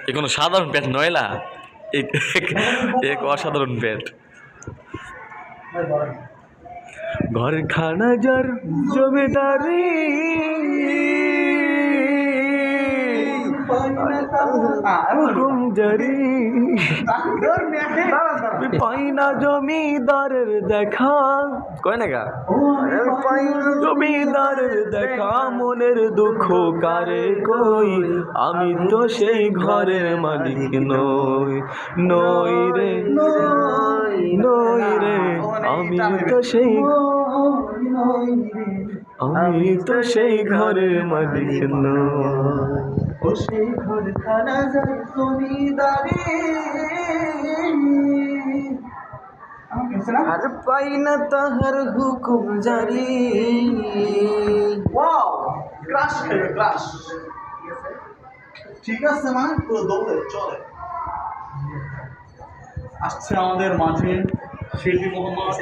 এ কোনো সাধারণ পেট নয় না, এক অসাধারণ পেট। ঘর খানা যার জমিদারি, হুকুম জারি, পাই না জমিদারের দেখা, কয় না গা, পাই না জমিদারের দেখা, মনের দুঃখ কারে কই, আমি তো সেই ঘরের মালিক নই, নই রে নই রে, আমি তো সেই, আমি তো সেই ঘরের মালিক নই। ও সেই ঘর খানা যার জমিদারি, আর পাই না তাহার হুকুম জারি। ওয়াও, ক্রাশ খেয়ে ক্রাশ। ঠিক আছে, মানে পুরো দৌড়ে চলে আসছে আমাদের মাঝে শিল্পী মোহাম্মদ